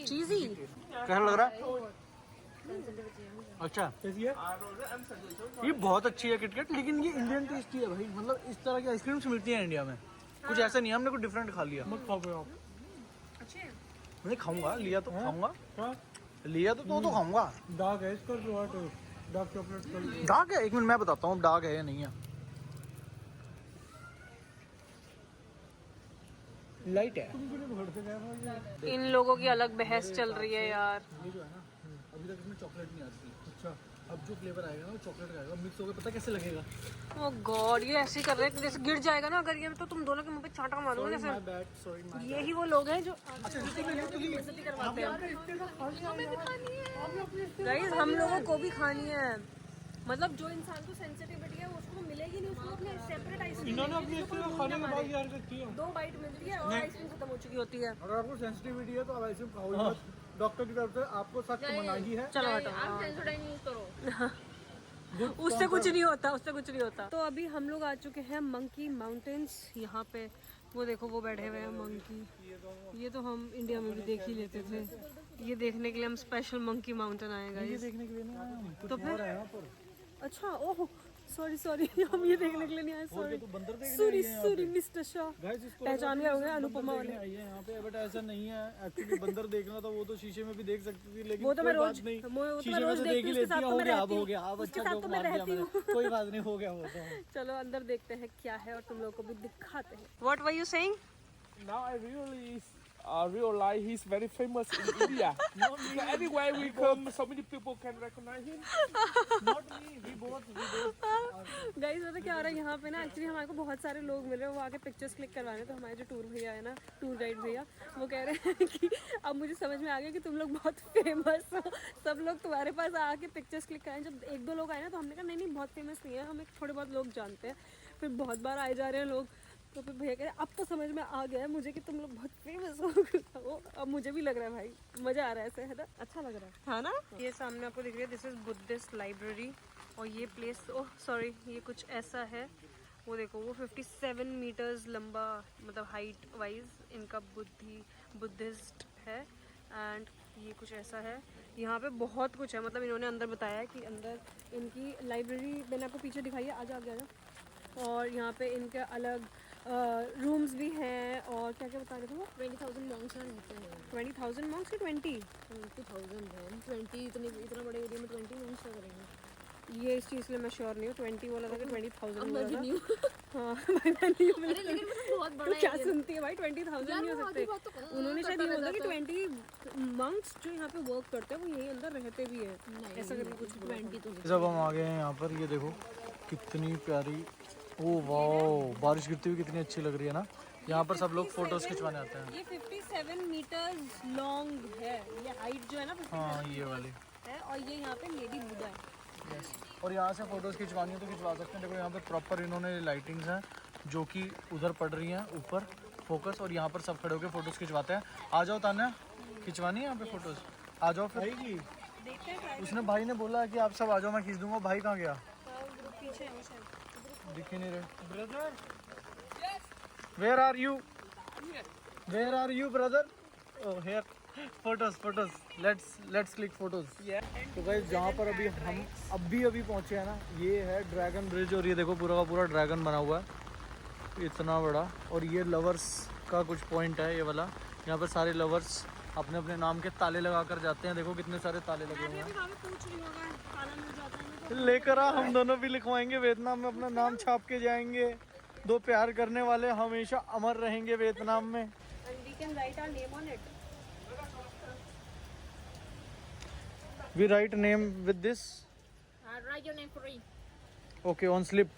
[SPEAKER 1] चीजी
[SPEAKER 2] कैसा लग रहा है? अच्छा
[SPEAKER 5] कैसी है?
[SPEAKER 2] ये बहुत अच्छी है किटकैट, लेकिन ये इंडियन टेस्ट की है भाई। मतलब इस तरह की आइसक्रीम्स मिलती है इंडिया में, कुछ ऐसा नहीं है। हमने कुछ डिफरेंट खा लिया।
[SPEAKER 5] मत खाओ आप।
[SPEAKER 2] नहीं खाऊंगा, लिया तो खाऊंगा,
[SPEAKER 5] हाँ?
[SPEAKER 2] लिया तो खाऊंगा।
[SPEAKER 5] डार्क है इसका जो है, डार्क चॉकलेट।
[SPEAKER 2] डार्क है? एक मिनट मैं बताता हूँ डार्क है या नहीं है। लाइट है।
[SPEAKER 1] इन लोगों की अलग बहस चल रही है यार।
[SPEAKER 2] ये जो है ना, अभी तक इसमें चॉकलेट नहीं आती। अच्छा अब जो फ्लेवर आएगा ना वो चॉकलेट का आएगा, मिक्स होकर पता कैसे लगेगा?
[SPEAKER 1] ओह गॉड, ये ऐसे ही कर रहे हैं जैसे गिर जाएगा ना अगर ये, तो तुम दोनों के मुंह पे चांटा मारूंगा ना फिर। यही वो लोग हैं जो बेइज्जती करवाते हैं। गाइस हम लोगों को भी खानी है। मतलब जो इंसान को सेंसिटिविटी है उसको मिलेगी नहीं, उसको अपने सेपरेट आइसक्रीम।
[SPEAKER 5] इन्होंने अपने खाने के बाद यार करती है।
[SPEAKER 1] 2 बाइट मिलती है और आइसक्रीम खत्म हो चुकी होती है।
[SPEAKER 2] अगर आपको सेंसिटिविटी है तो आप आइसक्रीम खाओ ही मत। डॉक्टर की तरफ से आपको सख्त मनाही है।
[SPEAKER 1] चलो हटो,
[SPEAKER 6] आप सेंसोडाइन यूज करो।
[SPEAKER 1] उससे कुछ नहीं होता, उससे कुछ नहीं होता। तो अभी हम लोग आ चुके हैं मंकी माउंटेन्स। यहाँ पे वो देखो वो बैठे हुए हैं मंकी। ये तो हम इंडिया में भी देख ही लेते थे। ये देखने के लिए हम स्पेशल मंकी माउंटेन आएगा। ये
[SPEAKER 2] देखने के लिए नहीं आया हम, कुछ
[SPEAKER 1] तो फिर
[SPEAKER 2] और है यहाँ पर।
[SPEAKER 1] अच्छा ओह सॉरी हम ये देखने के लिए नहीं आए। सॉरी मिस्टर शाह, पहचान गए होंगे अनुपमा वाले।
[SPEAKER 2] यहाँ पे बट ऐसा नहीं है। एक्चुअली बंदर देखना था वो तो शीशे में भी देख सकती थी, लेकिन
[SPEAKER 1] वो तो मैं
[SPEAKER 2] कोई
[SPEAKER 1] रोज
[SPEAKER 2] बात नहीं,
[SPEAKER 1] शीशे
[SPEAKER 2] में तो देख ही लेती है। हो गया अब, हो गया अब।
[SPEAKER 1] उसके
[SPEAKER 2] अच्छा
[SPEAKER 1] साथ तो मैं रहती हूँ।
[SPEAKER 2] कोई बात नहीं, हो गया वो तो।
[SPEAKER 1] चलो अंदर देखते हैं क्या है और तुम लोगों को भी दिखाते हैं। What were you saying?
[SPEAKER 7] Now I really realize he's very famous in India. So anywhere we come, so many people can recognize him.
[SPEAKER 2] Not me, we both.
[SPEAKER 1] Guys पता क्या हो रहा है यहाँ पे ना, एक्चुअली हमारे को बहुत सारे लोग मिल रहे हैं, वो आके पिक्चर्स क्लिक करवाने। तो हमारे जो टूर भैया है ना, टूर गाइड भैया, वो कह रहे हैं कि अब मुझे समझ में आ गया कि तुम लोग बहुत फेमस हो, सब लोग तुम्हारे पास आके पिक्चर्स क्लिक कराएं। जब 1-2 लोग आए ना तो हमने कहा नहीं बहुत फेमस नहीं है, हमें थोड़े बहुत लोग जानते हैं। फिर बहुत बार आए जा रहे हैं लोग, तो फिर भैया कह रहे अब तो समझ में आ गया है मुझे कि तुम लोग बहुत फेमस हो। वो अब मुझे भी लग रहा है भाई, मज़ा आ रहा है ऐसे, है ना? अच्छा लग रहा है ना? ये सामने आपको दिख रही है, दिस इज़ बुद्धिस्ट लाइब्रेरी। और ये प्लेस, ओह सॉरी, ये कुछ ऐसा है। वो देखो वो 57 मीटर्स लंबा, मतलब हाइट वाइज इनका बुद्धिस्ट है। एंड ये कुछ ऐसा है। यहाँ पे बहुत कुछ है, मतलब इन्होंने अंदर बताया कि अंदर इनकी लाइब्रेरी, मैंने आपको पीछे दिखाई है, आजा गया ना। और यहाँ पे इनके अलग रूम्स भी हैं। और क्या क्या बता रहे थे वो?
[SPEAKER 6] 20,000 मॉन्क्स रहते हैं।
[SPEAKER 1] 20,000 मॉन्क्स के 20
[SPEAKER 6] 20,000 20 इतना बड़े एरिया में 20 मॉन्क्स क्या करेंगे?
[SPEAKER 1] ये इस चीज़ के लिए मैं श्योर नहीं हूँ। 20 बोला था कि 20,000
[SPEAKER 6] मैं
[SPEAKER 1] बोला
[SPEAKER 6] भी
[SPEAKER 1] था।
[SPEAKER 6] नहीं हूँ।
[SPEAKER 1] हाँ मैं नहीं हूँ।
[SPEAKER 6] अरे लेकिन मतलब बहुत बड़ा
[SPEAKER 1] तो क्या
[SPEAKER 6] area है।
[SPEAKER 1] सुनती है भाई, 20,000 नहीं हो सकते। उन्होंने शायद ये बोला कि 20 मंक्स जो यहाँ पे वर्क करते हैं वो यही अंदर रहते भी है, ऐसा करके कुछ
[SPEAKER 6] 20 तो
[SPEAKER 2] जब हम आ गए हैं यहाँ पर, ये देखो कितनी प्यारी, ओ वाह, बारिश गिरती हुई कितनी अच्छी लग रही है ना। यहाँ पर सब लोग फोटोज खिंचवाने आते हैं।
[SPEAKER 1] ये 57 मीटर्स लॉन्ग है, ये हाइट जो है ना 57
[SPEAKER 2] हाँ ये वाली
[SPEAKER 1] है। और ये यहाँ पे लेडी बुद्धा है।
[SPEAKER 2] और यहाँ से फोटोज खिंचवानी हो तो खिंचवा सकते हैं। देखो यहाँ पे प्रॉपर इन्होंने लाइटिंग्स हैं जो कि उधर पड़ रही हैं ऊपर फोकस, और यहाँ पर सब खड़े होकर फोटोज खिंचवाते हैं। आ जाओ तान्या, खिंचवानी है यहाँ पे फोटोज, आ जाओ फिर।
[SPEAKER 1] देखते हैं
[SPEAKER 2] उसने भाई ने बोला है कि आप सब आ जाओ, मैं खींच दूंगा। भाई कहाँ गया?
[SPEAKER 1] पीछे है वो शायद।
[SPEAKER 2] दिख ही नहीं रहे। Brother where are you? Where are you brother? Oh here, photos let's click photos. तो गाइस जहाँ पर अभी हम अभी पहुँचे हैं ना, ये है ड्रैगन ब्रिज। और ये देखो पूरा का पूरा ड्रैगन बना हुआ है, इतना बड़ा। और ये लवर्स का कुछ पॉइंट है ये वाला, यहाँ पर सारे लवर्स अपने अपने नाम के ताले लगा कर जाते हैं। देखो कितने सारे ताले लगे हुए हैं।
[SPEAKER 6] पूछ रही होगा ताला मिल जाता है
[SPEAKER 2] लेकर आ, हम दोनों भी लिखवाएंगे वियतनाम में, अपना नाम छाप के जाएंगे। दो प्यार करने वाले हमेशा अमर रहेंगे वियतनाम में।
[SPEAKER 1] And we can write our name on it.
[SPEAKER 2] We write name with this.
[SPEAKER 6] write your name for me.
[SPEAKER 2] Okay, on slip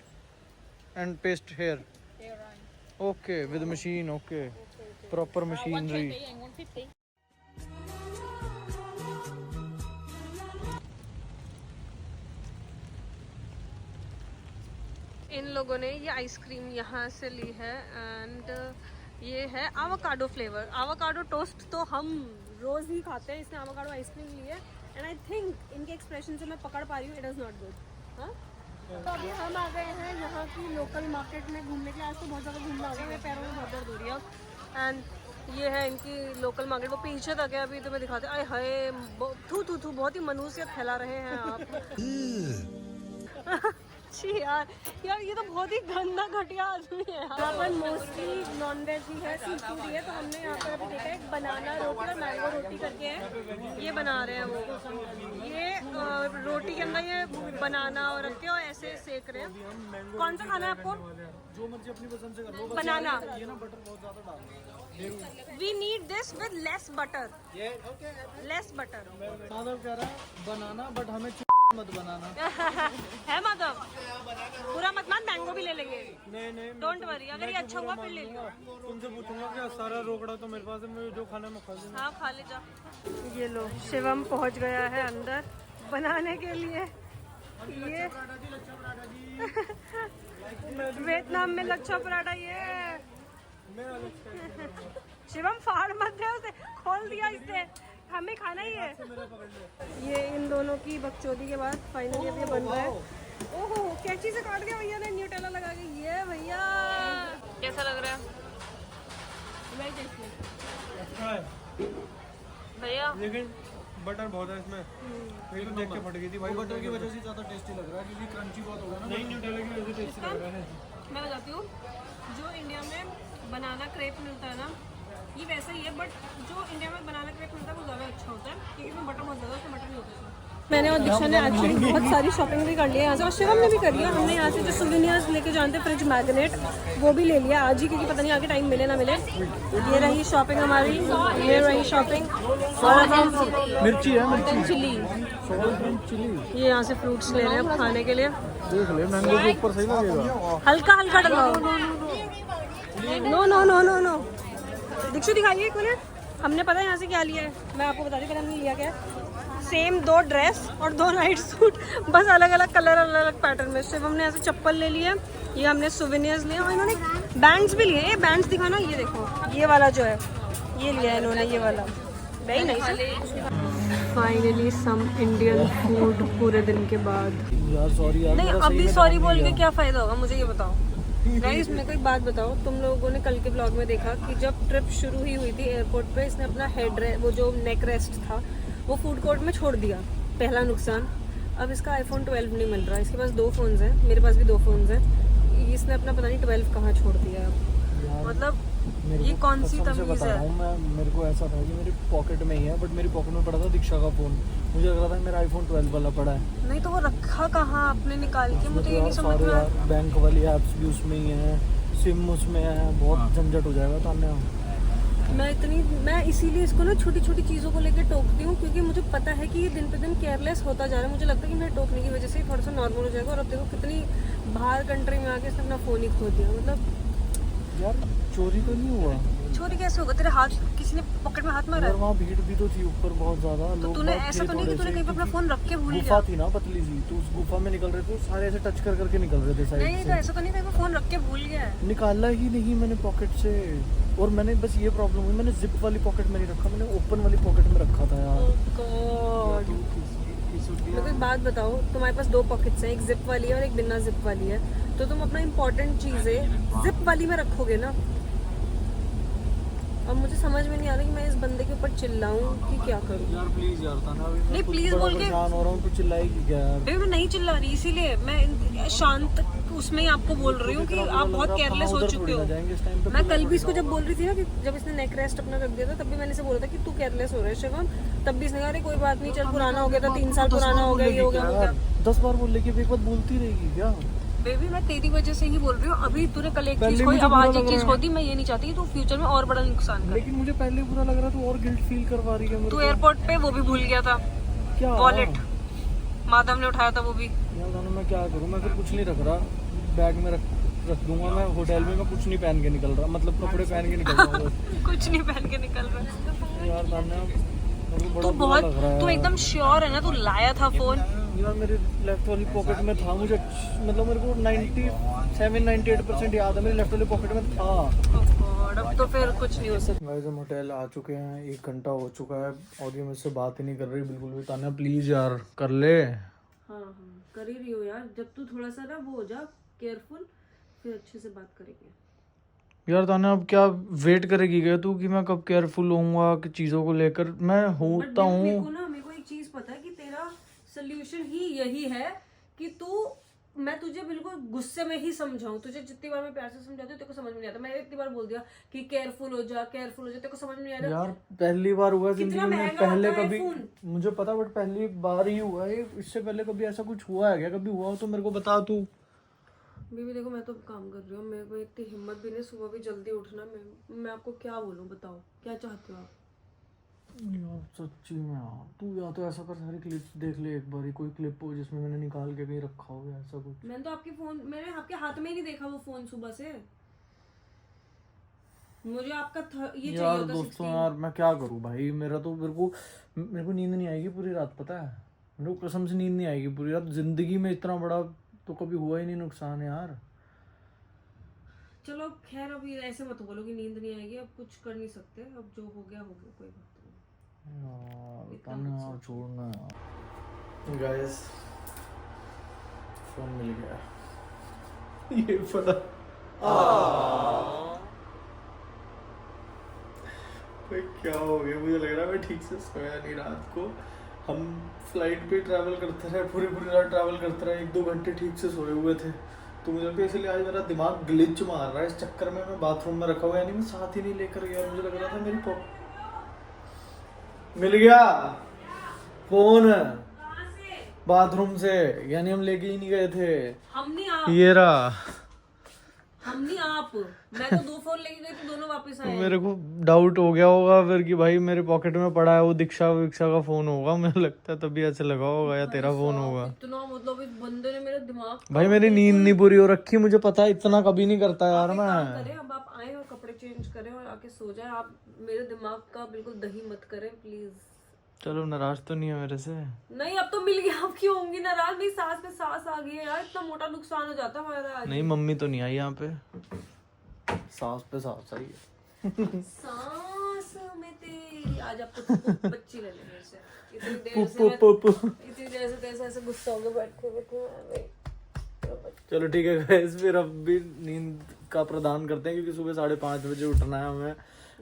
[SPEAKER 2] and paste here.
[SPEAKER 6] Here, right.
[SPEAKER 2] Okay, with machine. Okay, proper machinery.
[SPEAKER 6] 120 and 150.
[SPEAKER 1] इन लोगों ने ये ice cream यहाँ से ली है and ये है avocado flavour. Avocado toast तो हम रोज ही खाते हैं, इसने आवाकाडो आइसक्रीम ली है एंड आई थिंक इनके एक्सप्रेशन से मैं पकड़ पा रही हूँ इट इज़ नॉट गुड। हाँ, तो अभी हम आ गए हैं यहाँ की लोकल मार्केट में घूमने के लिए। आज तो बहुत ज़्यादा घूमना हो गया, मेरे पैरों में बहुत दर्द हो रही है। एंड ये है इनकी लोकल मार्केट, वो पीछे तक है, अभी तुम्हें दिखाते। आए हाय, थू थू थू, बहुत ही मनुष्यत फैला रहे हैं आप। जी यार ये तो बहुत ही गंदा घटिया आदमी है। यहाँ पर मोस्टली नॉन वेज ही है, सी फूड ही है। तो हमने यहाँ पर अभी देखा है एक बनाना रोटी और मैंगो रोटी करके है, ये बना रहे हैं वो। ये रोटी के अंदर ये बनाना और रख के और ऐसे सेक रहे हैं। कौन सा खाना है आपको?
[SPEAKER 2] जो मर्जी अपनी पसंद से कर लो।
[SPEAKER 1] बनाना।
[SPEAKER 2] ये ना बटर बहुत ज्यादा डाल।
[SPEAKER 1] We need this with less butter. Less butter.
[SPEAKER 2] Madhav कह रहा है बनाना, बट हमें मत बनाना।
[SPEAKER 1] है माधव, पूरा मत मान, मैंगो भी ले लेंगे।
[SPEAKER 5] नहीं
[SPEAKER 1] डोंट वरी, अगर ये अच्छा हुआ फिर ले लियो।
[SPEAKER 5] तुमसे पूछूंगा क्या सारा रोकड़ा तो मेरे पास है, मैं जो खाना मैं खा लूंगा।
[SPEAKER 1] हाँ खा ले जा। ये लो, शिवम पहुंच गया है अंदर बनाने के लिए। ये वियतनाम में लच्छा पराठा। ये शिवम फाड़ मत दे उसे, खोल दिया इसने, हमें खाना ही है। ये इन दोनों की बकचोदी के बाद फाइनली अब ये बन रहा है। ओहो, कैंची से काट दिया भैया ने, न्यूटेला लगा के। ये भैया कैसा लग रहा है
[SPEAKER 5] अच्छा है
[SPEAKER 1] भैया?
[SPEAKER 5] लेकिन बटर बहुत है इसमें, ये तो देख के फट गई थी भाई।
[SPEAKER 2] बटर की वजह से ज्यादा टेस्टी लग रहा है क्योंकि क्रंची बहुत हो गया ना।
[SPEAKER 5] नहीं, न्यूटेला की वजह से टेस्टी लग रहा है।
[SPEAKER 1] मैं बताती हूँ, जो इंडिया में बनाना क्रेप मिलता है ना, ये वैसा ही है, बट जो इंडिया में बनाना क्रेप मिलता है वो ज़्यादा अच्छा होता है क्योंकि इसमें बटर बहुत ज़्यादा, उसमें बटर नहीं होता इसमें। मैंने और दीक्षा ने एक्चुअली बहुत सारी शॉपिंग भी कर ली है यहाँ से, और शिवम ने भी कर लिया। हमने यहाँ से जो सुवेनियर्स लेके जानते हैं, फ्रिज मैग्नेट, वो भी ले लिया आज ही, क्योंकि पता नहीं आगे टाइम मिले ना मिले। ये रही शॉपिंग हमारी, ये रही शॉपिंग। और हम
[SPEAKER 2] मिर्ची है, मिर्ची
[SPEAKER 1] चिली,
[SPEAKER 2] चिली।
[SPEAKER 1] ये यहाँ से फ्रूट्स ले रहे हैं खाने के लिए।
[SPEAKER 2] देख ले, मैंगो के ऊपर सही लगेगा।
[SPEAKER 1] हल्का हल्का डलवाओ। No no no no no, Dikshu दिखाइए एक मिनट। हमने पता है यहाँ से क्या लिया है, मैं आपको बता दी पहले हमने लिया क्या है। सेम 2 ड्रेस और 2 नाइट सूट, बस अलग अलग कलर, अलग अलग पैटर्न में। सिर्फ हमने यहाँ से चप्पल ले लिया, ये हमने सुवेनियर्स लिए, और इन्होंने बैंड्स भी लिए। ये बैंड्स दिखाना, ये देखो, ये वाला जो है ये लिया है इन्होंने, ये वाला very nice. Finally some Indian food पूरे दिन के बाद।
[SPEAKER 2] यार सॉरी यार,
[SPEAKER 1] नहीं, अभी सॉरी बोल के क्या फ़ायदा होगा, मुझे ये बताओ। गाइस मेरे को एक बात बताओ, तुम लोगों ने कल के ब्लॉग में देखा कि जब ट्रिप शुरू ही हुई थी एयरपोर्ट पे, इसने अपना हेड वो जो नेक रेस्ट था वो फूड कोर्ट में छोड़ दिया। पहला नुकसान। अब इसका iPhone 12 नहीं मिल रहा। इसके पास 2 फ़ोन्स हैं, मेरे पास भी 2 फ़ोन्स हैं। इसने अपना पता नहीं 12 कहाँ छोड़ दिया है। मतलब ये कौन सी तमीज़ है?
[SPEAKER 2] मैं, मेरे को ऐसा था कि मेरी पॉकेट में ही है, बट मेरी पॉकेट में पड़ा था दीक्षा का फ़ोन। मुझे लग रहा था मेरा iPhone 12 वाला पड़ा है।
[SPEAKER 1] नहीं तो वो रखा कहाँ आपने निकाल के, मुझे ये नहीं समझ में आया।
[SPEAKER 2] बैंक वाली ऐप्स भी उसमें ही है, सिम उसमें है, बहुत झंझट हो जाएगा तान्या।
[SPEAKER 1] मैं इसीलिए इसको ना छोटी छोटी चीज़ों को लेकर टोकती हूँ, क्योंकि मुझे पता है कि ये दिन पे दिन केयरलेस होता जा रहा है। मुझे लगता है कि मेरे टोकने की वजह से थोड़ा सा नॉर्मल हो जाएगा। और अब देखो कितनी बाहर कंट्री में आके इसने अपना फ़ोन ही खो दिया। मतलब
[SPEAKER 2] यार चोरी तो नहीं हुआ?
[SPEAKER 1] चोरी कैसे होगा? तेरे हाथ किसी ने पॉकेट में हाथ मारा?
[SPEAKER 2] और वहाँ भीड़ भी तो थी ऊपर बहुत ज्यादा।
[SPEAKER 1] तो तूने ऐसा तो नहीं कि तूने कहीं पे अपना फोन रख के भूल गया?
[SPEAKER 2] गुफा थी ना पतली सी, तो उस गुफा में निकल रहे थे, सारे ऐसे टच कर करके निकल रहे थे साइड
[SPEAKER 1] नहीं, तो ऐसा तो नहीं कहीं पे फोन रख के भूल गया है?
[SPEAKER 2] निकाला ही नहीं मैंने पॉकेट से। और मैंने बस ये प्रॉब्लम हुई, मैंने जिप वाली पॉकेट में नहीं रखा, मैंने ओपन वाली पॉकेट में रखा था यार।
[SPEAKER 1] गॉड, मेरे को एक बात बताओ, तुम्हारे पास 2 पॉकेट्स हैं, एक जिप वाली है और एक बिना जिप वाली है, तो तुम अपना इम्पोर्टेंट चीज़ें जिप वाली में रखोगे ना, अब मुझे समझ में नहीं आ रहा कि मैं इस बंदे के ऊपर चिल्लाऊं कि क्या करूं।
[SPEAKER 2] यार प्लीज यार ताना, अभी मैं
[SPEAKER 1] नहीं,
[SPEAKER 2] खुद
[SPEAKER 1] please
[SPEAKER 2] बड़ा
[SPEAKER 1] बोल के-
[SPEAKER 2] परेशान हो रहा हूँ, तो चिल्लाएगी क्या यार?
[SPEAKER 1] बेबी मैं नहीं चिल्ला रही, इसीलिए मैं शांत उसमें ही आपको बोल रही हूँ कि आप बहुत केयरलेस हो चुके हो।
[SPEAKER 2] जाएंगे इस टाइम पे।
[SPEAKER 1] मैं कल भी इसको जब बोल रही थी ना कि जब इसने नेक रेस्ट अपना रख दिया था, तब भी मैंने इसे बोला था कि तू केयरलेस हो रहा है शिवम। तब भी इसने कहा अरे कोई बात नहीं, चल पुराना हो गया था, 3 साल पुराना हो गया, ये हो गया वो गया।
[SPEAKER 2] 10 बार बोल लेगी, एक बात बोलती रहेगी क्या?
[SPEAKER 1] बेबी मैं तेरी वजह से ही बोल रही हूँ। अभी तूने कल एक
[SPEAKER 2] पहले
[SPEAKER 1] चीज खोई,
[SPEAKER 2] मुझे
[SPEAKER 1] अब
[SPEAKER 2] बुरा
[SPEAKER 1] आज एक
[SPEAKER 2] लग
[SPEAKER 1] चीज
[SPEAKER 2] रहा है।
[SPEAKER 1] खो दी। मैं ये नहीं चाहती कि तू फ्यूचर में और बड़ा नुकसान कर।
[SPEAKER 2] लेकिन मुझे पहले बुरा लग रहा, तू और गिल्ट फील करवा रही है मेरे
[SPEAKER 1] तू
[SPEAKER 2] को।
[SPEAKER 1] एयरपोर्ट पे वो भी भूल गया था,
[SPEAKER 2] क्या
[SPEAKER 1] वॉलेट माधव ने उठाया था वो भी।
[SPEAKER 2] यार दाना, मैं क्या करूँ? मैं फिर कुछ नहीं रख रहा, बैग में रख दूंगा। मैं होटल में मैं कुछ नहीं पहन के निकल रहा, मतलब कपड़े पहन के निकल रहा हूँ बस।
[SPEAKER 1] कुछ नहीं पहन के निकल रहा।
[SPEAKER 2] यार दाना, मेरे को
[SPEAKER 1] तू
[SPEAKER 2] बड़ा बुरा
[SPEAKER 1] बहुत
[SPEAKER 2] लग रहा है।
[SPEAKER 1] तू एकदम श्योर है ना तू लाया था फोन?
[SPEAKER 2] यार मेरे लेफ्ट वाली पॉकेट में था, मुझे मतलब मेरे को 97-98% याद है, मेरे लेफ्ट वाली पॉकेट में था।
[SPEAKER 1] गॉड, अब तो फिर कुछ नहीं हो सकता।
[SPEAKER 2] गाइस हम होटल आ चुके हैं, 1 घंटा हो चुका है और ये मुझसे बात ही नहीं कर रही बिल्कुल भी। तान्या प्लीज यार कर ले।
[SPEAKER 1] हाँ कर ही रही हो यार। जब तू थोड़ा सा ना वो हो जा केयरफुल, फिर अच्छे से बात करेंगे।
[SPEAKER 2] यार तान्या अब क्या वेट करेगी क्या तू कि मैं कब केयरफुल होऊंगा कि चीज़ों को लेकर? मैं होता
[SPEAKER 1] मेरे को
[SPEAKER 2] हूँ।
[SPEAKER 1] ना मेरे को एक चीज पता है कि तेरा सोल्यूशन ही यही है कि तू, मैं तुझे बिल्कुल गुस्से में ही समझाऊं। तुझे जितनी बार मैं प्यार से समझाती हूँ तेरे को समझ में नहीं आता। मैंने इतनी बार बोल दिया कि केयरफुल हो जा, केयरफुल हो जा, तेरे को समझ में नहीं आ रहा।
[SPEAKER 2] यार पहली बार हुआ
[SPEAKER 1] कितना
[SPEAKER 2] जिंदगी में,
[SPEAKER 1] महंगा
[SPEAKER 2] पहले
[SPEAKER 1] आता है
[SPEAKER 2] कभी
[SPEAKER 1] फोन?
[SPEAKER 2] मुझे पता, बट पहली बार ही हुआ है। इससे पहले कभी ऐसा कुछ हुआ है क्या? कभी हुआ हो तो मेरे को बता तू।
[SPEAKER 1] बीबी देखो मैं तो काम कर रही हूँ, मेरे को इतनी हिम्मत भी नहीं सुबह भी जल्दी उठना। मैं आपको क्या बोलूँ, बताओ क्या चाहते हो आप?
[SPEAKER 2] यार सच्ची में यार, तू या तो ऐसा कर, सारी क्लिप्स देख ले एक बार, कोई क्लिप हो जिसमें मैंने निकाल के कहीं रखा हो या ऐसा कुछ।
[SPEAKER 1] मैंने तो आपके फोन, मैंने आपके हाथ में ही नहीं देखा वो फोन सुबह से। मुझे आपका ये चाहिए
[SPEAKER 2] यार
[SPEAKER 1] होता
[SPEAKER 2] दोस्तों
[SPEAKER 1] 16।
[SPEAKER 2] यार मैं क्या करूँ भाई, मेरा तो मेरे को नींद नहीं आएगी पूरी रात, पता है मेरे को कसम से नींद नहीं आएगी पूरी रात। जिंदगी में इतना बड़ा तो कभी हुआ ही नहीं नुकसान यार।
[SPEAKER 1] चलो खैर अभी ऐसे मत बोलो कि नींद नहीं आएगी, अब कुछ कर नहीं सकते, अब जो हो गया कोई बात नहीं।
[SPEAKER 2] यार तान्या छोड़ना यार। गाइस फोन मिल गया, ये पता भाई क्या हो गया, मुझे लग रहा है मैं ठीक से सोया नहीं रात को। हम फ्लाइट पे ट्रैवल करते रहे, पूरी रात ट्रैवल करते रहे, 1-2 घंटे ठीक से सोए हुए थे। तो मुझे लगता है इसलिए आज मेरा दिमाग ग्लिच मार रहा है। इस चक्कर में मैं बाथरूम में रखा हुआ, यानी मैं साथ ही नहीं लेकर गया। मुझे लग रहा था मेरी मिल गया फोन बाथरूम से, यानी हम लेके ही नहीं गए थे।
[SPEAKER 1] हम नहीं आप,
[SPEAKER 2] ये रहा।
[SPEAKER 1] हम नहीं आप, मैं तो 2 फोन लेके गई थी, दोनों वापस आए।
[SPEAKER 2] मेरे को डाउट हो गया होगा फिर कि भाई मेरे पॉकेट में पड़ा है, वो दीक्षा का फोन होगा मुझे लगता है, तभी ऐसे लगा होगा, या तेरा फोन होगा।
[SPEAKER 1] इतना मतलब इस बंदे ने मेरे दिमाग
[SPEAKER 2] भाई मेरी नींद नहीं पूरी हो रखी, मुझे पता है, इतना कभी नहीं करता यार मैं।
[SPEAKER 1] करें। अब आप आए और कपड़े चेंज करें और आके सो जाए। आप मेरे दिमाग का बिल्कुल दही मत करें प्लीज।
[SPEAKER 2] चलो नाराज तो नहीं है मेरे से?
[SPEAKER 1] नहीं अब तो मिल गया, अब क्यों होंगी नाराज? मेरी सास में सास आ गई है यार, इतना मोटा नुकसान हो जाता हमारा आज।
[SPEAKER 2] नहीं मम्मी तो नहीं आई यहाँ पे, सास पे सास आई है।
[SPEAKER 1] सांस में तेरी आज आपको बच्ची ले ले मेरे से। इतनी देर से तेरे से ऐसे गुस्सा हो गया बैठे।
[SPEAKER 2] चलो ठीक है गाइस, फिर अब भी नींद का प्रदान करते हैं क्योंकि सुबह 5:30 बजे उठना है हमें।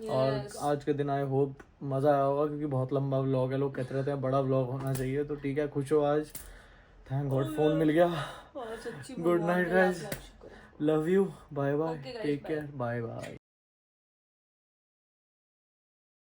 [SPEAKER 2] और आज के दिन आई होप मजा आया होगा क्योंकि बहुत लंबा व्लॉग है, लोग कहते रहते हैं बड़ा व्लॉग होना चाहिए। तो ठीक है, खुश हो आज, थैंक गॉड फोन मिल गया। Good night guys, love you, bye bye, take care, bye bye.